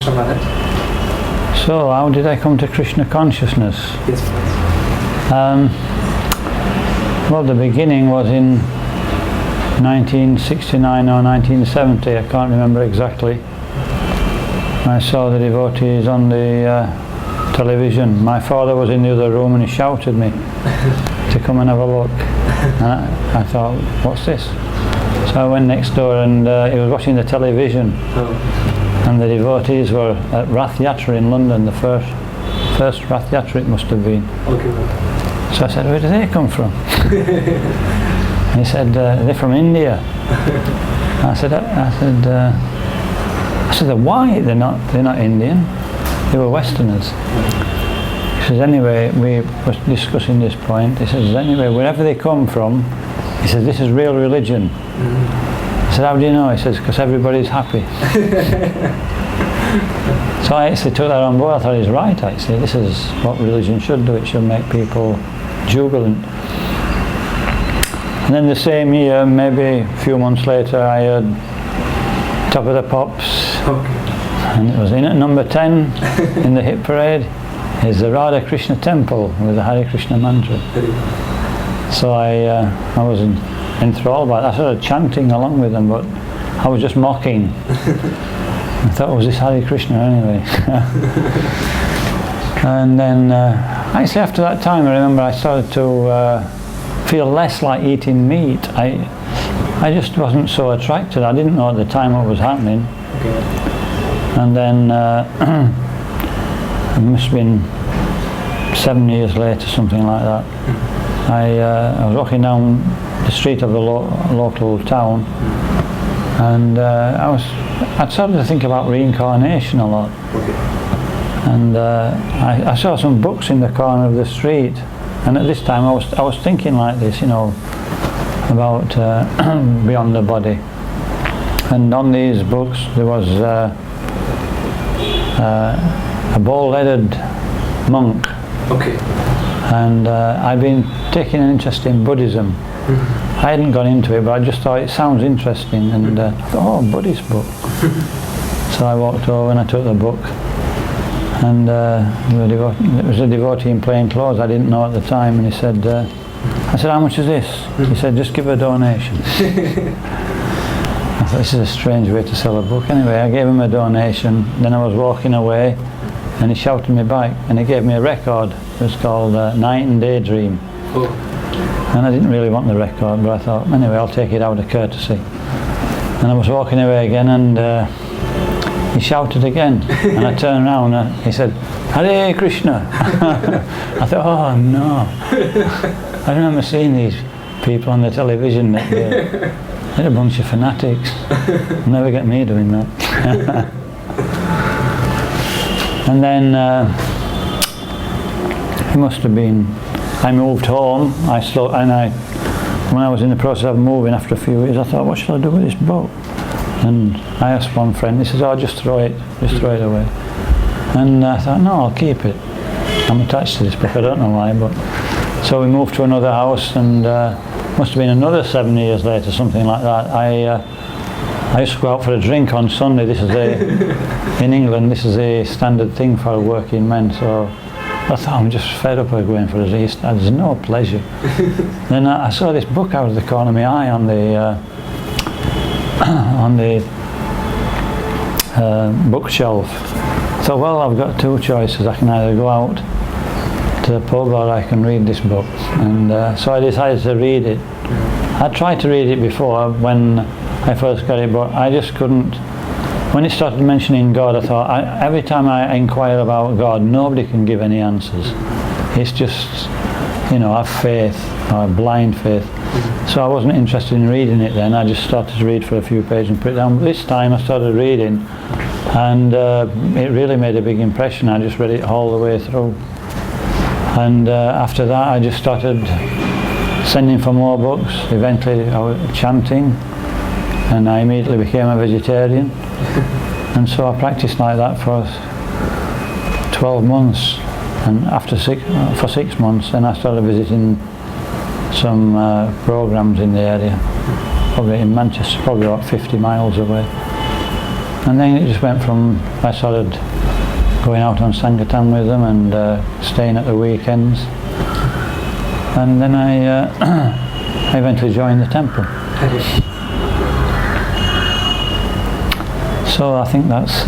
Krishna Maharaj. So, how did I come to Krishna consciousness? Yes, please. Well, the beginning was in 1969 or 1970, I can't remember exactly. I saw the devotees on the television. My father was in the other room and he shouted me to come and have a look. And I thought, what's this? So I went next door and he was watching the television. And the devotees were at Rath Yatra in London, the first Rath Yatra it must have been. Okay. So I said, where do they come from? And he said, they're from India. I said, they're white, they're not Indian. They were Westerners. He says, anyway, we were discussing this point. He says, anyway, wherever they come from, he says, this is real religion. I said, how do you know? He says, because everybody's happy. So I actually took that on board. I thought he's right, actually. This is what religion should do. It should make people jubilant. And then the same year, maybe a few months later, I heard Top of the Pops. Okay. And it was in at number 10 in the hit parade. Is the Radha Krishna temple with the Hare Krishna mantra. So I was enthralled by it. I started chanting along with them, but I was just mocking. I thought, was this Hare Krishna anyway? And then, actually after that time, I remember I started to feel less like eating meat. I just wasn't so attracted. I didn't know at the time what was happening. Okay. And then, it must have been 7 years later, something like that. I was walking down the street of the local town, and I'd started to think about reincarnation a lot. Okay. And I saw some books in the corner of the street, and at this time I was thinking like this, you know, about beyond the body. And on these books there was a bald-headed monk. Okay. And I'd been taking an interest in Buddhism. I hadn't gone into it, but I just thought it sounds interesting, and I thought, oh, Buddhist book. So I walked over and I took the book, and it was a devotee in plain clothes I didn't know at the time, and he said, I said, how much is this? He said, just give a donation. I thought, this is a strange way to sell a book. Anyway, I gave him a donation, then I was walking away, and he shouted me back, and he gave me a record. It was called Night and Day Dream. Oh. And I didn't really want the record, but I thought, anyway, I'll take it out of courtesy. And I was walking away again, and he shouted again. And I turned around, and he said, Hare Krishna. I thought, oh no. I remember seeing these people on the television, that they're a bunch of fanatics. They'll never get me doing that. And then it must have been, I moved home. When I was in the process of moving after a few years, I thought, what shall I do with this book? And I asked one friend. He says, oh, just throw it away. And I thought, no, I'll keep it. I'm attached to this book. I don't know why, but so we moved to another house, and must have been another 7 years later, something like that. I used to go out for a drink on Sunday. This is in England, this is a standard thing for working men. So I thought, I'm just fed up of going for a drink. There's no pleasure. Then I saw this book out of the corner of my eye on the bookshelf. So, well, I've got two choices. I can either go out to the pub or I can read this book. And so I decided to read it. I tried to read it before when I first got it, but I just couldn't. When it started mentioning God, I thought, every time I inquire about God, nobody can give any answers. It's just, you know, have faith, or blind faith. So I wasn't interested in reading it then. I just started to read for a few pages and put it down. But this time I started reading, and it really made a big impression. I just read it all the way through. And after that I just started sending for more books. Eventually I was chanting, and I immediately became a vegetarian. And so I practiced like that for 12 months. And after 6 months, then I started visiting some programs in the area, probably in Manchester, probably about 50 miles away. And then it just went from, I started going out on Sankirtan with them and staying at the weekends. And then I eventually joined the temple. So I think that's,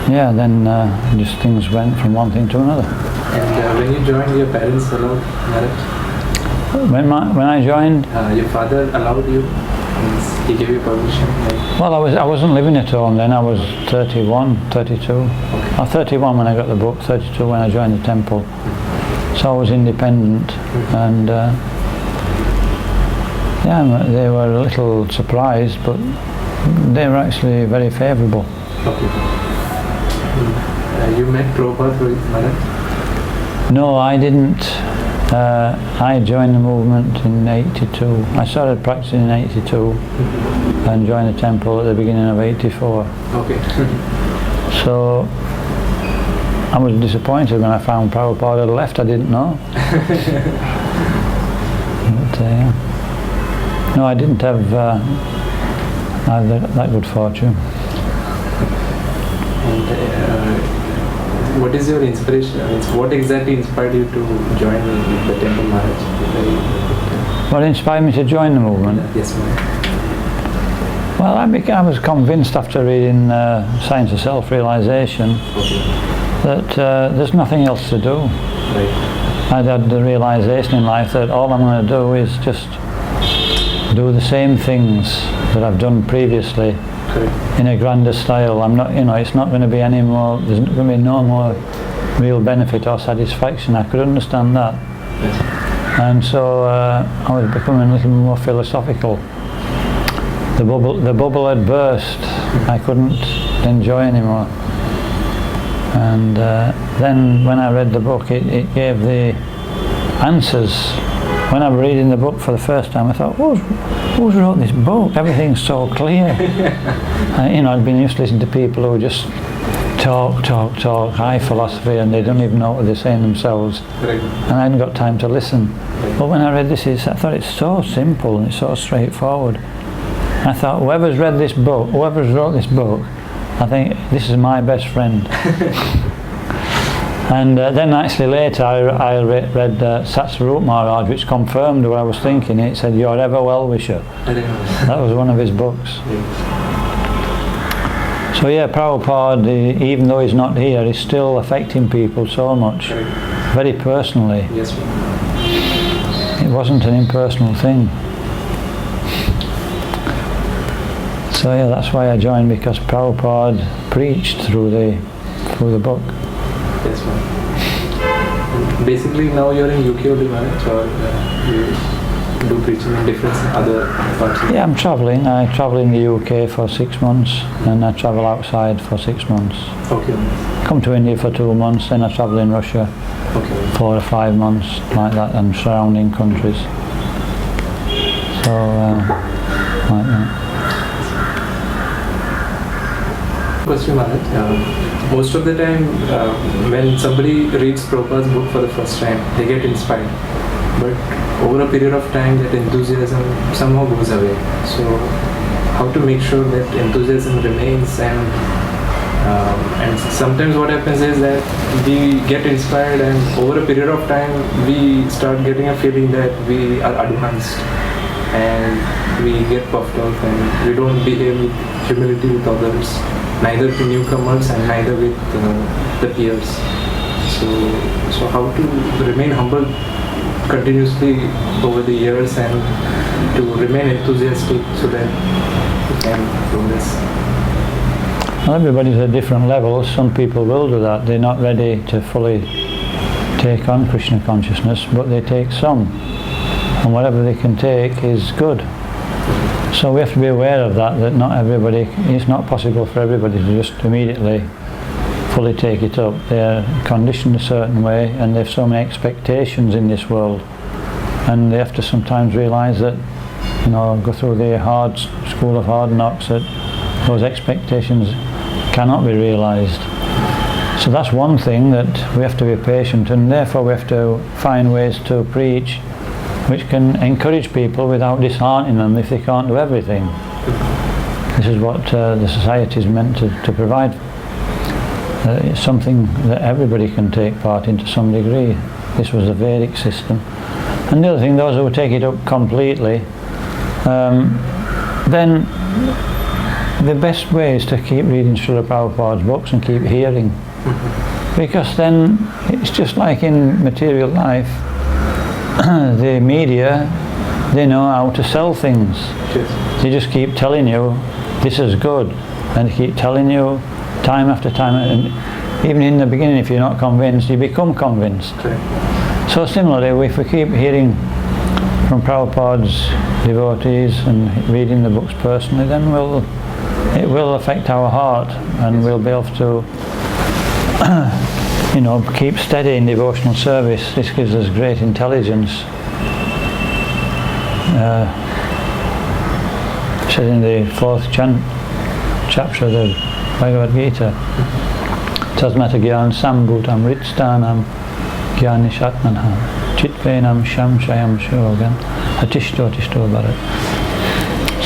then just things went from one thing to another. And when you joined, your parents allowed marriage? When I joined, your father allowed you? He gave you permission? Well, I wasn't living at home then. I was 31, 32. Okay. I was 31 when I got the book, 32 when I joined the temple. So I was independent, and they were a little surprised, but they were actually very favourable. Okay. You met Prabhupada through Maharaj? No, I didn't. I joined the movement in 82. I started practicing in 82 and joined the temple at the beginning of 84. Okay. So I was disappointed when I found Prabhupada had left. I didn't know. But, no, I didn't have that good fortune. And what is your inspiration? What exactly inspired you to join the temple Maharaj? What inspired me to join the movement? Yes, ma'am. Well, I was convinced after reading Science of Self-Realization that there's nothing else to do. Right. I'd had the realization in life that all I'm going to do is just do the same things that I've done previously. Correct. In a grander style. I'm not, it's not going to be any more, there's going to be no more real benefit or satisfaction. I could understand that. Yes. And so I was becoming a little more philosophical. The bubble had burst. I couldn't enjoy anymore. And then when I read the book, it gave the answers. When I was reading the book for the first time, I thought, who's wrote this book? Everything's so clear. I'd been used to listening to people who just talk, high philosophy, and they don't even know what they're saying themselves. Right. And I hadn't got time to listen. But when I read this, I thought it's so simple and it's so straightforward. I thought, whoever's read this book, whoever's wrote this book, I think this is my best friend. And then actually later I read Satsvarup Maharaj, which confirmed what I was thinking. It said, "You're ever well-wisher." That was one of his books. So yeah, Prabhupada, even though he's not here, is still affecting people so much, very personally. Yes, it wasn't an impersonal thing. So yeah, that's why I joined, because Prabhupada preached through the book. Yes, ma'am. Basically, now you're in UK only, Maharaj, or you do preaching in different other parts? Yeah, I'm travelling. I travel in the UK for 6 months, and I travel outside for 6 months. Okay. Come to India for 2 months, then I travel in Russia 4 or 5 months, like that, and surrounding countries. So, like that. Question, Maharaj. Most of the time, when somebody reads Prabhupada's book for the first time, they get inspired. But over a period of time, that enthusiasm somehow goes away. So, how to make sure that enthusiasm remains? And sometimes what happens is that we get inspired, and over a period of time, we start getting a feeling that we are advanced, and we get puffed up, and we don't behave with humility with others, neither to newcomers and neither with the peers. So how to remain humble continuously over the years and to remain enthusiastic so that we can progress? Well, everybody's at different levels. Some people will do that. They're not ready to fully take on Krishna consciousness, but they take some. And whatever they can take is good. So we have to be aware of that not everybody, it's not possible for everybody to just immediately fully take it up. They're conditioned a certain way, and they have so many expectations in this world. And they have to sometimes realise that, go through the school of hard knocks, that those expectations cannot be realised. So that's one thing, that we have to be patient, and therefore we have to find ways to preach which can encourage people without disheartening them if they can't do everything. This is what the society is meant to provide. It's something that everybody can take part in to some degree. This was the Vedic system. And the other thing, those who would take it up completely, then the best way is to keep reading Srila Prabhupada's books and keep hearing. Because then it's just like in material life, the media, they know how to sell things. They just keep telling you this is good, and they keep telling you time after time, and even in the beginning, if you're not convinced, you become convinced. So similarly, if we keep hearing from Prabhupada's devotees and reading the books personally, then it will affect our heart, and we'll be able to keep steady in devotional service. This gives us great intelligence. It says in the 4th chapter of the Bhagavad Gita, Tasmata Gyan Sambhutam Ritstanam Gyanishatmanha Chitvenam Shamshayam Shogan Atishto Bharat.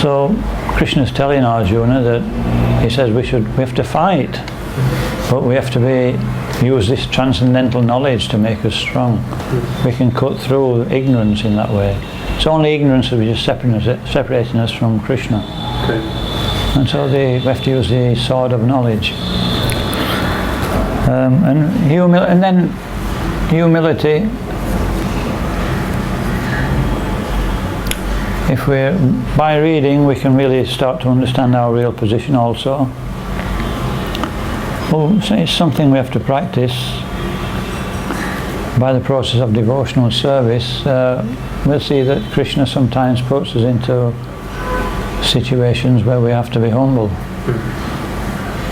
So Krishna is telling Arjuna that he says we have to fight, but we have to use this transcendental knowledge to make us strong. We can cut through ignorance in that way. It's only ignorance that is just separating us from Krishna. And so we have to use the sword of knowledge. And then humility. By reading, we can really start to understand our real position also. Well, so it's something we have to practice. By the process of devotional service, we'll see that Krishna sometimes puts us into situations where we have to be humble.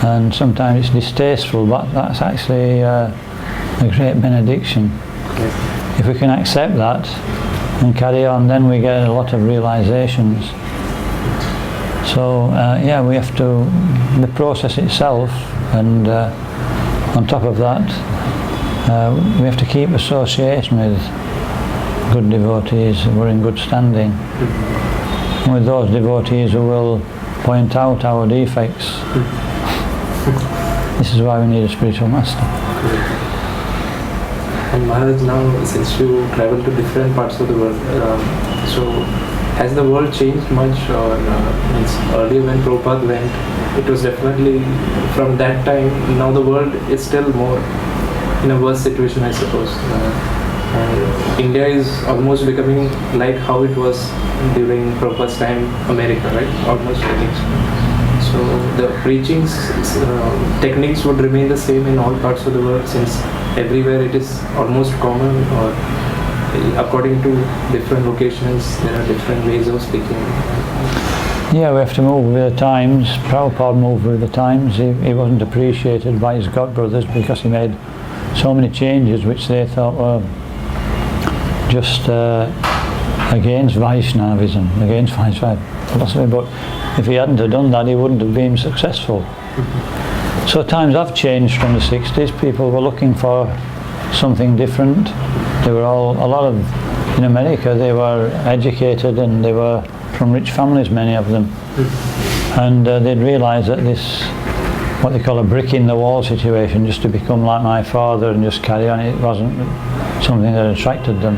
And sometimes it's distasteful, but that's actually a great benediction. If we can accept that and carry on, then we get a lot of realizations. So we have to, the process itself, and on top of that, we have to keep association with good devotees who are in good standing, and with those devotees who will point out our defects. This is why we need a spiritual master. And Maharaj, now since you travel to different parts of the world, so has the world changed much, or means earlier when Prabhupada went, it was definitely from that time, now the world is still more in a worse situation, I suppose. India is almost becoming like how it was during Prabhupada's time, America, right? Almost, I think so. So the preaching techniques would remain the same in all parts of the world, since everywhere it is almost common, or according to different locations there are different ways of speaking. Yeah, we have to move with the times. Prabhupada moved with the times. He wasn't appreciated by his godbrothers because he made so many changes which they thought were just against Vaishnavism, against Vaishnava philosophy. But if he hadn't have done that, he wouldn't have been successful. So times have changed from the 60s. People were looking for something different. They were in America, they were educated and they were from rich families, many of them. And they'd realised that this, what they call a brick in the wall situation, just to become like my father and just carry on, it wasn't something that attracted them.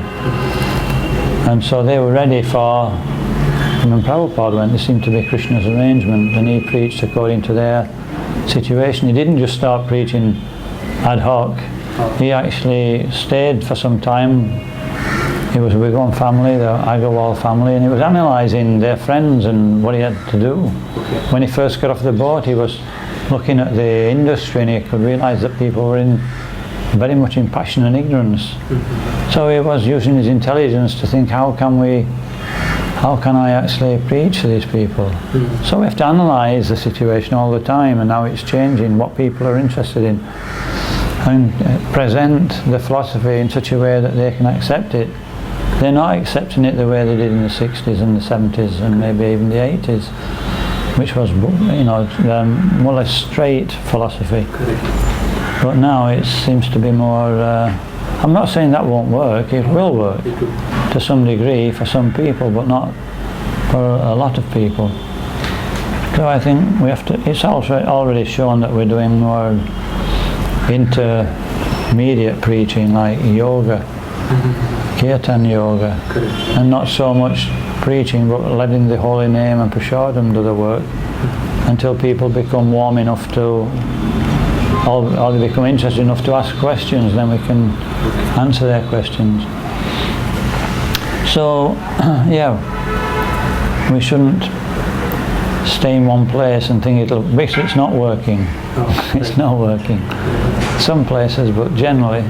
And so they were ready for, when Prabhupada went, this seemed to be Krishna's arrangement, and he preached according to their situation. He didn't just start preaching ad hoc. He actually stayed for some time. He was with one family, the Agarwal family, and he was analysing their friends and what he had to do. When he first got off the boat, he was looking at the industry, and he could realise that people were very much in passion and ignorance. So he was using his intelligence to think, how can I actually preach to these people? So we have to analyse the situation all the time, and how it's changing, what people are interested in, and present the philosophy in such a way that they can accept it. They're not accepting it the way they did in the 60s and the 70s and maybe even the 80s, which was, more or less straight philosophy. But now it seems to be more, I'm not saying that won't work, it will work to some degree for some people, but not for a lot of people. So I think we have to, it's also already shown that we're doing more intermediate preaching like yoga, kirtan yoga, and not so much preaching but letting the holy name and prasadam do the work until people become warm enough to, or they become interested enough to ask questions, then we can answer their questions. So, yeah, we shouldn't stay in one place and think because it's not working. It's not working. Some places, but generally,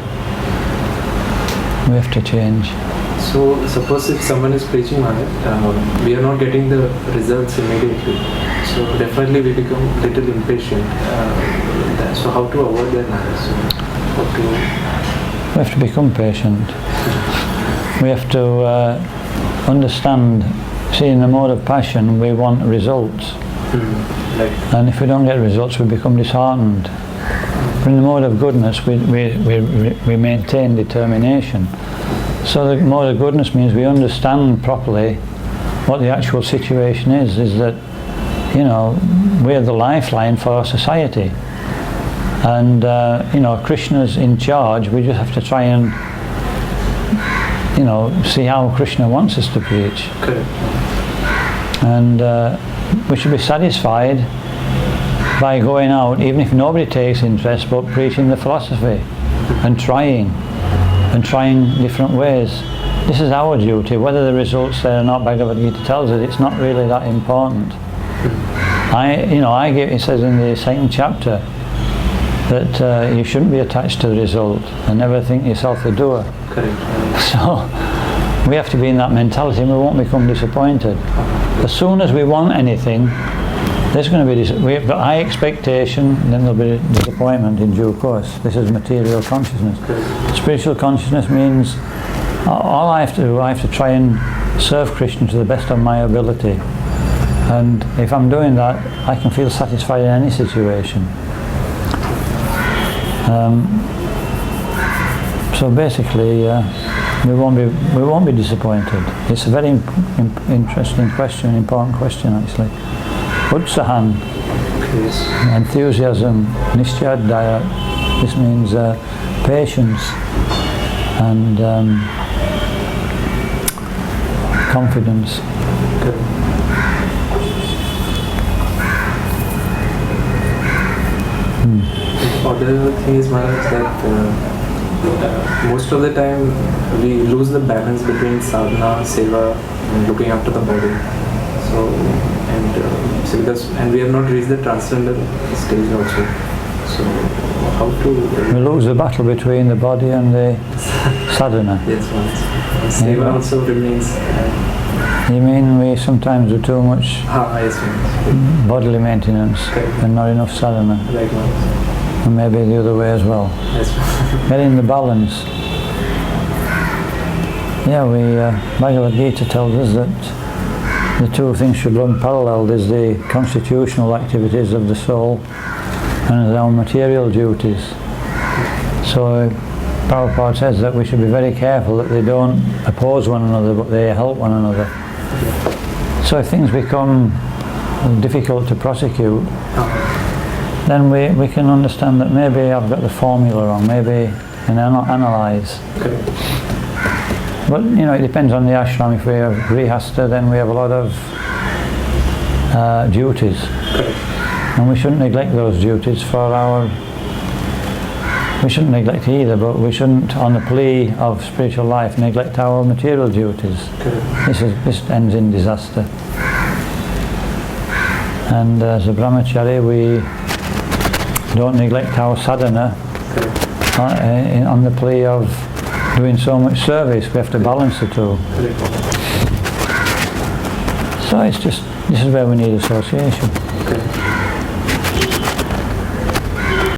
we have to change. So, suppose if someone is preaching on it, we are not getting the results immediately. So, definitely we become a little impatient. So, how to avoid that? So, we have to become patient. We have to understand. See, in the mode of passion, we want results. And if we don't get results, we become disheartened. But in the mode of goodness, we maintain determination. So the mode of goodness means we understand properly what the actual situation is that, you know, we're the lifeline for our society. And, you know, Krishna's in charge, we just have to try and, you know, see how Krishna wants us to preach. And we should be satisfied by going out, even if nobody takes interest, but preaching the philosophy and trying different ways. This is our duty. Whether the results there or not, Bhagavad Gita tells us it's not really that important. It says in the second chapter that you shouldn't be attached to the result and never think yourself the doer. So we have to be in that mentality and we won't become disappointed. As soon as we want anything, there's going to be we've got high expectation, and then there'll be disappointment in due course. This is material consciousness. Spiritual consciousness means all I have to do, I have to try and serve Krishna to the best of my ability. And if I'm doing that, I can feel satisfied in any situation. So basically, we won't be disappointed. It's a very interesting question, important question actually. Utsahan, enthusiasm, H.H.Dayanand. This means patience and confidence. Other thing is, Maharaj, that most of the time we lose the balance between sadhana, seva, and looking after the body. So we have not reached the transcendental stage also. So how to? We lose the battle between the body and the sadhana. Yes, once. Seva also remains. You mean we sometimes do too much yes, bodily maintenance and not enough sadhana? Right, and maybe the other way as well. Yes. Getting the balance. Yeah, Bhagavad Gita tells us that the two things should run parallel. There's the constitutional activities of the soul and our material duties. So Prabhupada says that we should be very careful that they don't oppose one another but they help one another. So if things become difficult to prosecute, then we can understand that maybe I've got the formula wrong, maybe and analyse. But you know, it depends on the ashram. If we have grihastha, then we have a lot of duties, and we shouldn't neglect those duties we shouldn't neglect either, but we shouldn't, on the plea of spiritual life, neglect our material duties. This ends in disaster. And as a brahmachari, we don't neglect our sadhana on the plea of doing so much service. We have to balance the two. So it's just, this is where we need association.